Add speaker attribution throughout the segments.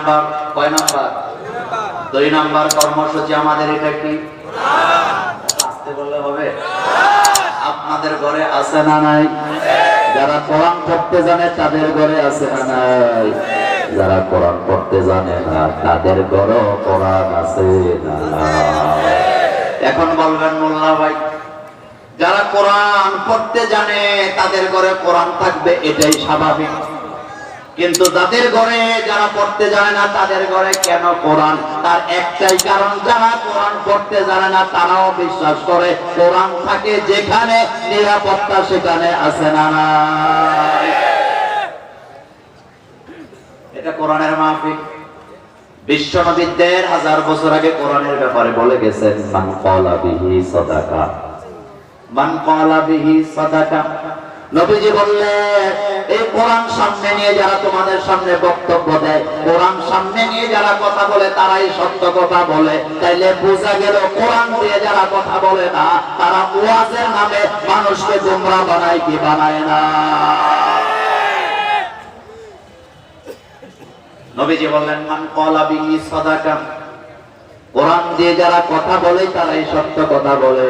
Speaker 1: Number, কয় number? 2 number কর্মসূচি আমাদের এটা কি? আসতে বললে হবে? আপনাদের ঘরে আছে না নাই? যারা কোরআন পড়তে জানে তাদের ঘরে আছে না নাই? যারা কোরআন পড়তে জানে না তাদের ঘরে কোরআন আছে না নাই? এখন বলবেন মোল্লা ভাই, যারা কোরআন পড়তে জানে তাদের ঘরে কোরআন থাকবে, এটাই স্বাভাবিক। কিন্তু যাদের ঘরে যারা পড়তে জানে না তাদের ঘরে কেন কোরআন? তার একটাই কারণ, যারা কোরআন পড়তে জানে না তারাও বিশ্বাস করে কোরআন থাকে যেখানে, নিরাপত্তা সেখানে আছে না নাই? এটা কোরআনের মাহফিল। বিশ্বনবী 1000 বছর আগে কোরআনের ব্যাপারে বলে গেছেন, মান ক্বালা বিহি সাদাকা, মান ক্বালা বিহি সাদাকা। নবীজি বললেন, এই কোরআন সামনে নিয়ে যারা তোমাদের সামনে বক্তব্য দেয়, কোরআন সামনে নিয়ে যারা কথা বলে তারাই সত্য কথা বলে। তাইলে বোঝা গেল কোরআন দিয়ে যারা কথা বলে না তারা ওয়াজের নামে মানুষকে গোমরাহ বানায় কি বানায় না? নবীজি বললেন, মান ক্বালা বিহি সাদাকা, কোরআন দিয়ে যারা কথা বলে তারাই সত্য কথা বলে।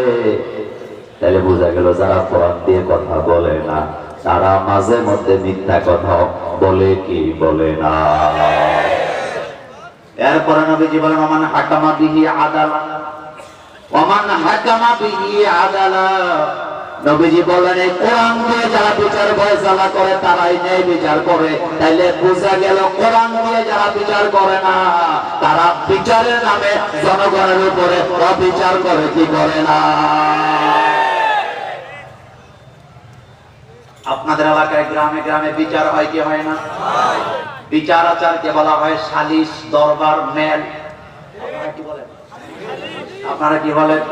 Speaker 1: তাহলে বোঝা গেল যারা কোরআন দিয়ে কথা বলে না তারা মাঝে মধ্যে মিথ্যা কথা বলে কি বলে না? এরপরে নবীজি বলেন, ওমান হাকামা বিহি আদালা, ওমান হাকামা বিহি আদালা। নবীজি বলেন, এই কোরআন দিয়ে যারা বিচার ফয়সালা করে তারাই ন্যায় বিচার করে। তাইলে বোঝা গেল কোরআন দিয়ে যারা বিচার করে না তারা বিচারের নামে জনগণের উপরে অবিচার করে কি করে না? আপনাদের এলাকায় গ্রামে গ্রামে বিচার হয় কি হয় না? বিচার আচারকে বলা হয় সালিশ, দরবার, মেল। আপনারা কি বলেন?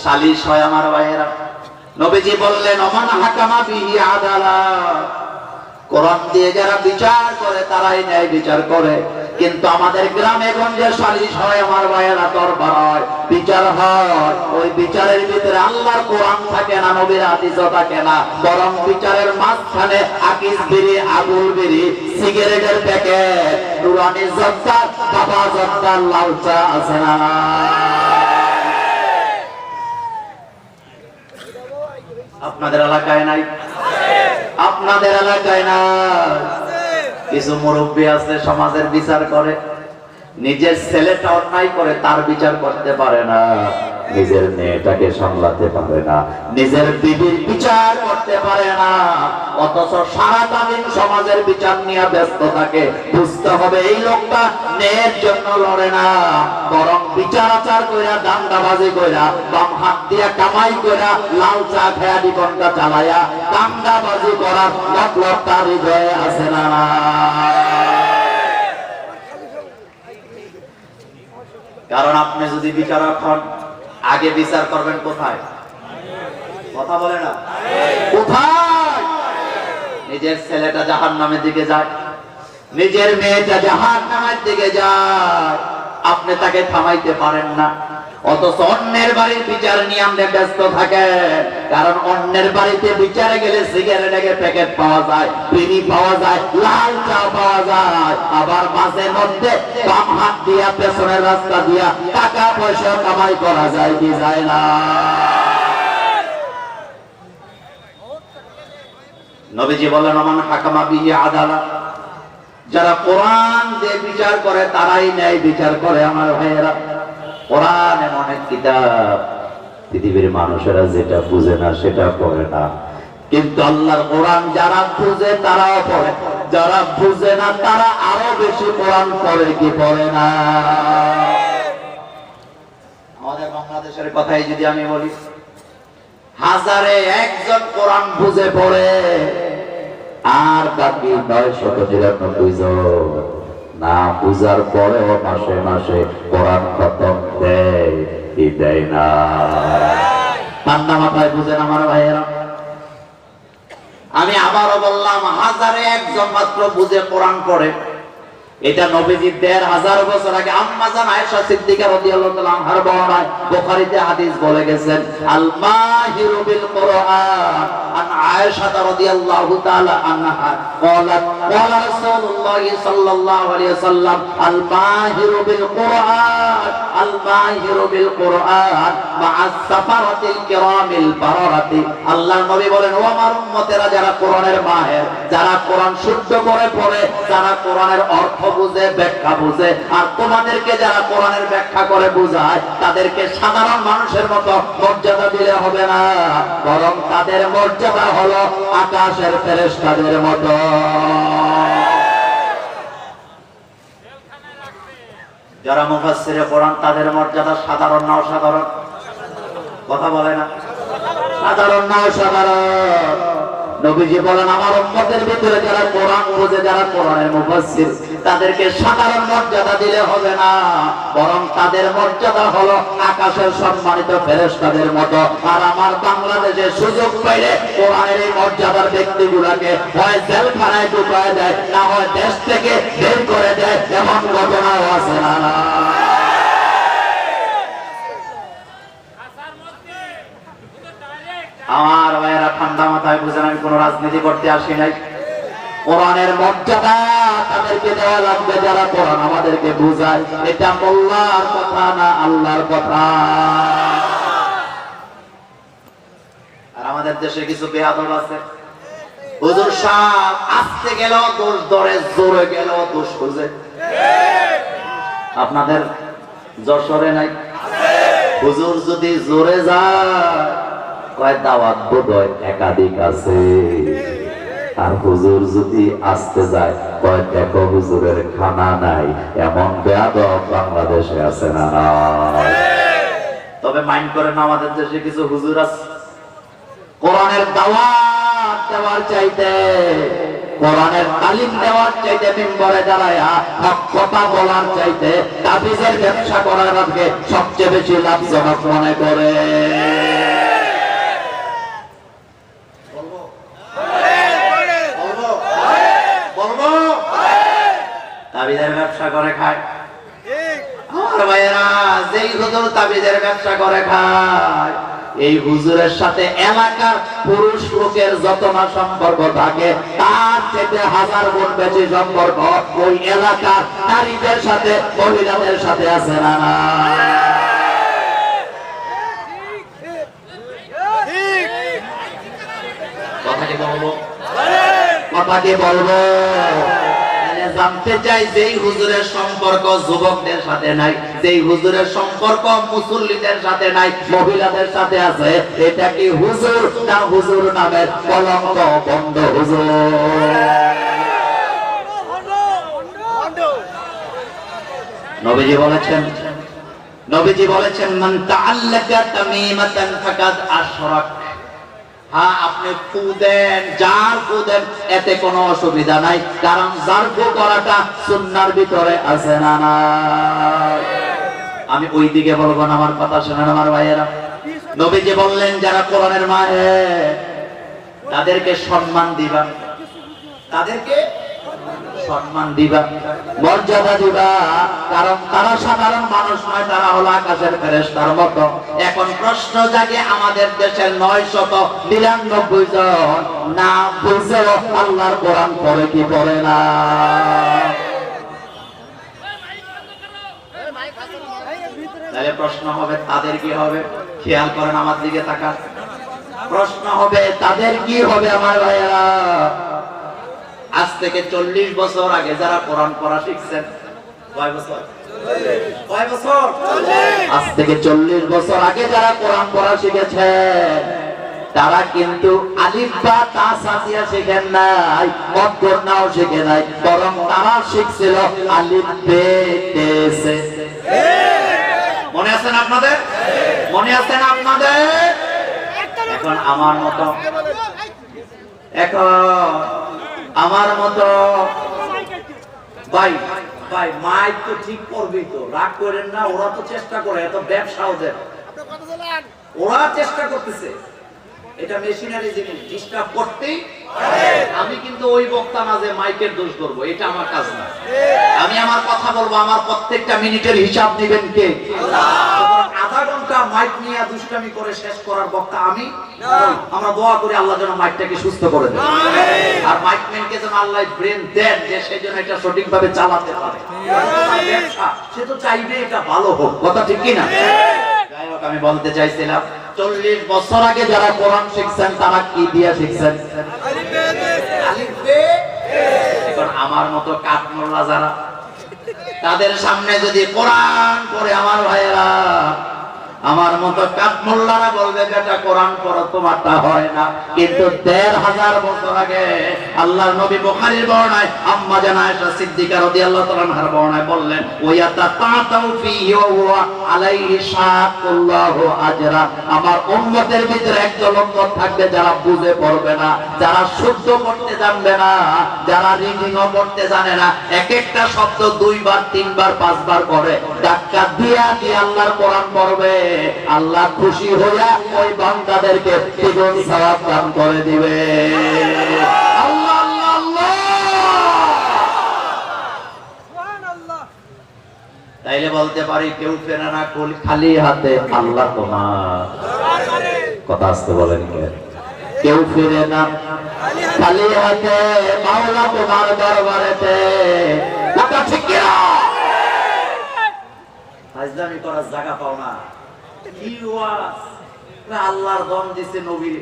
Speaker 1: সালিশ হয় আমার ভাইয়েরা। নবীজি বললেন, ওমান হাকামা বিহি আদালা, কোরআন দিয়ে যারা বিচার করে তারাই ন্যায় বিচার করে। কিন্তু আমাদের গ্রামে গঞ্জে সালিশ হয় আমার ভাইয়েরা, দরবার হয়, বিচার হয়। ওই বিচারের ভিতরে আল্লাহর কোরআন থাকে না, নবীর হাদিসও থাকে না, বরং বিচারের মাঝখানে আকিস বিড়ি, আগুল বিড়ি, সিগারেটের প্যাকেট, নুরানি জর্দা, বাবা জর্দা, লাল চা আছে না? আপনাদের এলাকায় নাই? আপনাদের এলাকায় না? কিছু মুরব্বী আছে সমাজের বিচার করে, নিজের ছেলেটা অন্যায় করে তার বিচার করতে পারে না, নিজের মেয়েটাকে সামলাতে পারে না, নিজের বিবির বিচার করতে পারে না, অথচ সারাটা দিন সমাজের বিচার নিয়ে ব্যস্ত থাকে। বুঝতে হবে এই লোকটা ন্যায়ের জন্য লড়ে না, বরং বিচার আচার কইরা, দান্দাবাজি কইরা, বাম হাত দিয়া কামাই কইরা, লাল চা খেয়া জীবনটা চালাইয়া দান্দাবাজি করার মতলব তার হৃদয়ে আছে না? কারণ আপনি যদি বিচারক হন, আগে বিচার করবেন কোথায়? কথা বলে না? কোথায়? নিজের ছেলেটা জাহান্নামের দিকে যায়, নিজের মেয়েটা জাহান্নামের দিকে যায়, আপনি তাকে থামাইতে পারেন না। অথচ অন্যের বাড়ির বিচার নিয়ে আমরা ব্যস্ত থাকেন। কারণ অন্যের বাড়িতে বিচারে গেলে সিগারেটের প্যাকেট পাওয়া যায়, বিড়ি পাওয়া যায়, লাল চা পাওয়া যায়, আবার মাঝে মধ্যে বাম হাত দিয়া পেছনের রাস্তা দিয়া টাকা পয়সা কামাই করা যায় কি যায় না? নবীজি বলেন, ওমান হাকামা বিহি আদালা, যারা কোরআন দিয়ে বিচার করে তারাই ন্যায় বিচার করে আমার ভাইয়েরা। কোরআন এমন এক কিতাব, পৃথিবীর মানুষেরা যেটা বুঝে না সেটা পড়ে না, কিন্তু আল্লাহর কোরআন যারা বুঝে তারাও পড়ে, যারা বুঝে না তারা আরো বেশি কোরআন পড়ে কি পড়ে না? আমাদের বাংলাদেশের কথাই যদি আমি বলি, 1001 কোরআন বুঝে পড়ে, আর বাকি 999 জন না বুঝার পরেও মাসে মাসে কোরআন খতম দেয় কি দেয় না? ঠান্ডা মাথায় বুঝেন আমার ভাইয়েরা। আমি আবারও বললাম, 1001 জন মাত্র বুঝে কোরআন পড়ে। এটা নবীজি 1500 বছর আগে আম্মা জান আয়েশা সিদ্দিকা রাদিয়াল্লাহু তাআলা আনহার বর্ণনায় বুখারীতে হাদিস বলে গেছেন, আল মাহিরু বিল কোরআন আন আয়েশা রাদিয়াল্লাহু তাআলা আনহা قالت قال رسول الله صلى الله عليه وسلم الماهر بالقرآن مع السفرة الكرام البررة আল্লাহর নবী বলেন ও আমার উম্মতেরা যারা কোরআনের মাহের যারা কোরআন শুদ্ধ করে পড়ে যারা কোরআনের অর্থ বুঝে ব্যাখ্যা বুঝে আর তোমাদেরকে যারা কোরআনের ব্যাখ্যা করে বোঝায় তাদেরকে সাধারণ মানুষের মতো মর্যাদা দিলে হবে না বরং তাদের মর্যাদা হলো আকাশের ফেরেশতাদের মতো যারা মুফাসসিরে কোরআন তাদের মর্যাদা সাধারণ না অসাধারণ কথা বলে না সাধারণ না অসাধারণ নবীজি বলেন আমার উম্মতের ভিতরে যারা কোরআন বোঝে যারা কোরআনের মুফাসসির তাদেরকে সাধারণ মর্যাদা দিলে হবে না বরং তাদের মর্যাদা হলো আকাশের সম্মানিত ফেরেশতাদের মতো আর আমার বাংলাদেশে সুযোগ পাইলে কোরআনের এই মর্যাদার ব্যক্তিগুলোকে হয় জেলখানায় ঢুকায় দেয় না হয় দেশ থেকে বের করে দেয় এমন ঘটনাও আছে না আমার ভাইয়েরা ঠান্ডা মাথায় বুঝেন আমি কোন রাজনীতি করতে আসি নাই কোরআনের মর্যাদা তাদেরকে দেওয়া লাগবে যারা কোরআন আমাদেরকে বুঝায় এটা মোল্লার কথা না আল্লাহর কথা আর আমাদের দেশে কিছু বেয়াদব আছে হুজুর সাহেব আসতে গেল দোষ ধরে জোরে গেল দোষ খুঁজে আপনাদের যশোরে নাই হুজুর যদি জোরে যায় কয় দাওয়াত বোধহয় একাধিক আছে আর হুজুর যদি আসতে যায় কয় দেখো হুজুরের খানা নাই এমন বেয়াদব বাংলাদেশে আছে না তবে মাইন্ড করেন আমাদের দেশে কিছু হুজুর আছে কোরআনের দাওয়াত দেওয়ার চাইতে কোরআনের তালিম দেওয়ার চাইতে মিম্বরে দাঁড়ায় হক কথা বলার চাইতে তাবিজের ব্যবসা করার আগে সবচেয়ে বেশি লাভজনক মনে করে তাবিজের ব্যবসা করে খায় আমার ভাইয়েরা যেই হুজুর তাবিজের ব্যবসা করে খায় এই হুজুরের সাথে এলাকার পুরুষ লোকের যত না সম্পর্ক থাকে তার থেকে 1000 গুণ বেশি সম্পর্ক ওই এলাকার নারীদের সাথে মহিলাদের সাথে আছে না কথা কি বলবো জানতে চাই যেই হুজুরের সম্পর্ক যুবকদের সাথে নাই যেই হুজুরের সম্পর্ক মুসল্লিদের সাথে নাই মহিলাদের সাথে আছে এটা কি হুজুর না হুজুর নামের কলঙ্ক বন্ধ হুজুর নবীজি বলেছেন মান তাআল্লাকা তামিমাতান ফাকাদ আশরাক হ্যাঁ আপনি ফু দেন যার ফু দেন এতে কোনো অসুবিধা নাই কারণ যার ফু করাটা সুন্নাহর ভিতরে আছে না আমি ওই দিকে বলবো না আমার কথা শুনেন আমার ভাইয়েরা নবীজি বললেন যারা কোরআনের মাহের তাদেরকে সম্মান দিবা তাদেরকে সম্মান দিবা মর্যাদা দিবা কারণ তারা সাধারণ মানুষ নয় তারা হলো আকাশের ফেরেশতার মতো এখন প্রশ্ন জাগে আমাদের দেশের 999 জন না বুঝে আল্লাহর কোরআন পড়ে কি পড়ে না তাহলে প্রশ্ন হবে তাদের কি হবে খেয়াল করেন আমার দিকে তাকান প্রশ্ন হবে তাদের কি হবে আমার ভাইয়েরা আজ থেকে 40 বছর আগে যারা কোরআন পড়া শিখছেন কয় বছর আজ থেকে 40 বছর আগে যারা কোরআন পড়া শিখেছেন তারা কিন্তু আলিফ বা তা সাজিয়া শিখেন নাই অক্ষর নাও শিখে নাই বরং তারা শিখছিল আলিফ বে তে সে মনে আছেন আপনাদের এখন আমার মতো ভাই মাইক তো ঠিক করবি তো রাগ করেন না ওরা তো চেষ্টা করে এত ব্যবসা ওদের ওরা চেষ্টা করতেছে এটা মেশিনারি জিনিস ডিস্টার্ব করতেই আমি কিন্তু ওই বক্তা না যে মাইকের দোষ করবো এটা আমার কাজ না আমি আমার কথা বলবো আমার প্রত্যেকটা মিনিটের হিসাব নেবেন কে আধা ঘন্টা মাইক নিয়ে দুষ্টামি করে শেষ করার বক্তা আমি আমরা দোয়া করি আল্লাহ যেন মাইকটাকে সুস্থ করে দেন আর মাইকম্যানকে যেন আল্লাহ ব্রেন দেন যে সেই জন্য এটা সঠিকভাবে চালাতে পারে ব্যবসা সে তো চাইবে এটা ভালো হোক কথা ঠিক কি না যাই হোক আমি বলতে চাইছিলাম 40 বছর আগে যারা কোরআন শিখছেন তারা কি দিয়ে শিখছেন আলিফ বে এখন আমার মতো কাঠমোল্লা যারা তাদের সামনে যদি কোরআন পড়ে আমার ভাইয়েরা আমার মতো কাঠমোল্লারা বলবে বেটা কোরআন পড়ো তোমারটা হয় না কিন্তু 1500 বছর আগে আল্লাহর নবী বুখারীর বর্ণনায় আম্মা জান আয়েশা সিদ্দিকা রাদিয়াল্লাহু তাআলা আনহার বর্ণনায় বললেন ওয়াতা তাতাউ ফিহি ওয়া আলাইহি শাকুল্লাহু আজরা আমার উম্মতের ভিতরে একদল উম্মত থাকবে যারা বুঝে পড়বে না যারা শুদ্ধ পড়তে জানবে না যারা রিডিংও পড়তে জানে না এক একটা শব্দ 2 বার 3 বার 5 বার করে ধাক্কা দিয়া দিয়ে আল্লাহর কোরআন পড়বে আল্লাহ খুশি হইয়া ওই বান্দাদেরকে দ্বিগুণ সওয়াব দান করে দিবে আল্লাহ আল্লাহ আল্লাহ সুবহানাল্লাহ তাইলে বলতে পারি কেউ ফেরে না খালি হাতে আল্লাহ তোমার কথা আসতে বলেন কেউ ফিরে না খালি হাতে মাওলা তোমার দরবারেতে কথা ঠিক কি না হাজলামি করার জায়গা পাও না কি ওয়াজ আল্লাহর দম দিছে নবীর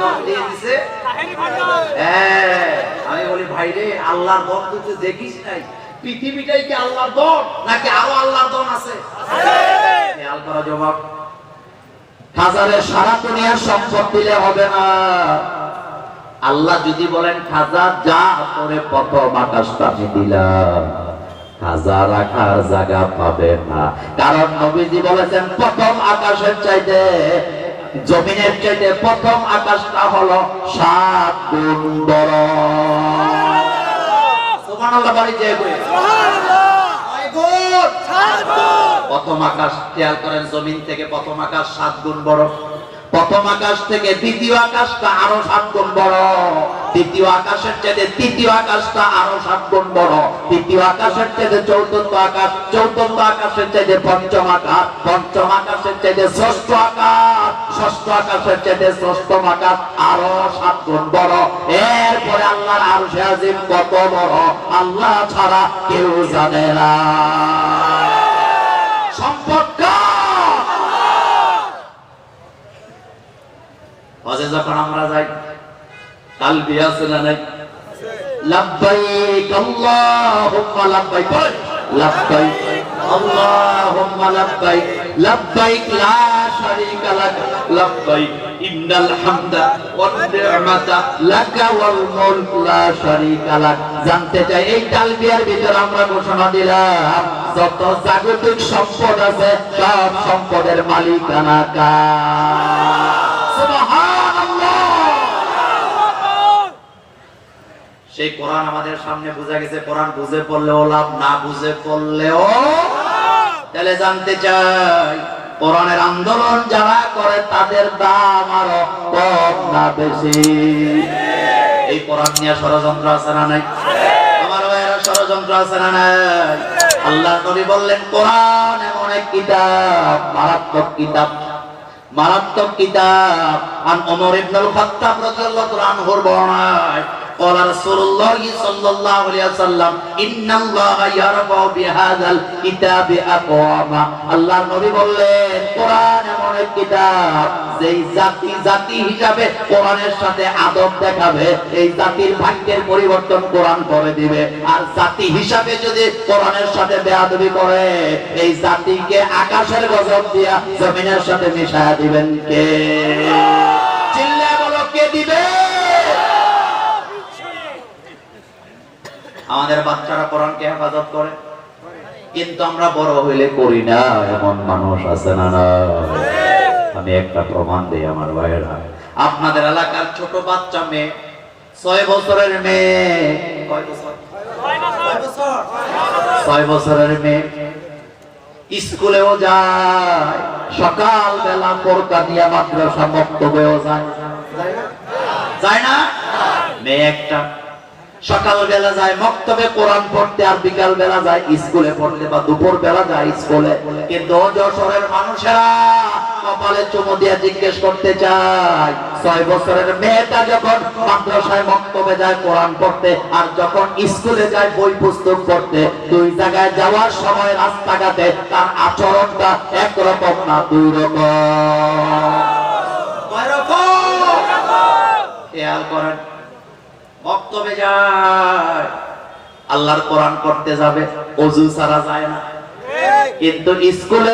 Speaker 1: দম দিয়ে দিছে আমি বলি ভাই রে আল্লাহর দম তুই দেখিস নাই পৃথিবীটাই কি আল্লাহর দম নাকি আরো আল্লাহর দম আছে খেয়াল করা জবাব হাজারে সারা দুনিয়ার সম্পদ দিলে হবে না আল্লাহ যদি বলেন খাজা যা করে প্রথম আকাশটা আমি দিলাম খাজা রাখার জায়গা পাবে না কারণ নবীজি বলেছেন প্রথম আকাশের চাইতে জমিনের চাইতে প্রথম আকাশটা হলো 7 গুণ বড় সুবহানাল্লাহ বলি যে প্রথম আকাশ খেয়াল করেন জমিন থেকে প্রথম আকাশ 7 গুণ বড় প্রথম আকাশ থেকে দ্বিতীয় আকাশটা আরো 7 গুণ বড় দ্বিতীয় আকাশের চাইতে তৃতীয় আকাশটা আরো 7 গুণ বড় তৃতীয় আকাশের চাইতে চতুর্থ আকাশ চতুর্থ আকাশের চাইতে পঞ্চম আকাশ পঞ্চম আকাশের চাইতে ষষ্ঠ আকাশ ষষ্ঠ আকাশের চাইতে ষষ্ঠম আকাশ আরো 7 গুণ বড় এরপরে আল্লাহর আরশে আজিম কত বড় আল্লাহ ছাড়া কেউ জানে না সম্পর্ক হজে যখন আমরা যাই তালবিয়া শুনে নাই লাব্বাইক আল্লাহুম্মা লাব্বাইক লাব্বাইক আল্লাহুম্মা লাব্বাইক লাব্বাইক লা শারীকা লাক লাব্বাইক ইন্নাল হামদা ওয়ান নি'মাতা লাকা ওয়াল মুলক লা শারীকা লাক জানতে চাই এই তালবিয়ার ভিতর আমরা ঘোষণা দিলাম যত জাগতিক সম্পদ আছে সব সম্পদের মালিকানা কার সুবহানাল্লাহ সেই কোরআন আমাদের সামনে বুঝা গেছে কোরআন বুঝে পড়লেও লাভ না বুঝে পড়লেও তাহলে জানতে চাই কোরআনের আন্দোলন যারা করে তাদের দাম আরো কম না বেশি এই কোরআন নিয়ে ষড়যন্ত্র আছে না নাই আমার ভাইয়েরা ষড়যন্ত্র আছে না নাই আল্লাহ নবী বললেন কোরআন এমন এক কিতাব মারাত্মক কিতাব মারাত্মক কিতাব আন ওমর ইবনে আল খাত্তাব রাদিয়াল্লাহু আনহুর বর্ণনায় قال رسول الله صلى الله عليه وسلم ان الله يرفع بهذا الكتاب اقواما আল্লাহ নবী বললেন কোরআন এমন এক কিতাব যেই জাতি জাতি হিসাবে কোরআনের সাথে আদব দেখাবে এই জাতির ভাগ্যের পরিবর্তন কোরআন করে দিবে আর জাতি হিসাবে যদি কোরআনের সাথে বেয়াদবি করে এই জাতিকে আকাশের গজব দিয়া জমিনের সাথে মিশায়া দিবেন কে চিল্লায় বলো কে দিবে আমাদের বাচ্চারা কোরআনকে হেফাজত করে কিন্তু আমরা বড় হইলে করি না এমন মানুষ আছে না না আমি একটা প্রমাণ দেই আমার ভাইয়েরা আপনাদের এলাকার ছোট বাচ্চা মেয়ে 6 বছরের মেয়ে কয় বছর 6 বছরের মেয়ে স্কুলেও যায় সকাল বেলা পড়তা দিয়া মাদ্রাসা মক্তবেও যায় যায় না মেয়ে একটা সকাল বেলা যায় মক্তবে কোরআন পড়তে, আর বিকাল বেলা যায় স্কুলে পড়তে, বা দুপুর বেলা যায় স্কুলে। কিন্তু যশোরের মানুষেরা কপালে চুমু দিয়ে জিজ্ঞেস করতে চায়, 6 বছরের মেয়েটা যখন মাদ্রাসায় মক্তবে যায় কোরআন পড়তে, আর যখন স্কুলে যায় বই পুস্তক পড়তে, দুই জায়গায় যাওয়ার সময় রাস্তাঘাটে তার আচরণটা একরকম না দুই রকম? কয় রকম? খেয়াল করেন। মক্তবে যায়, আল্লাহর কোরআন পড়তে যাবে, ওযু ছাড়া যায় না। কিন্তু স্কুলে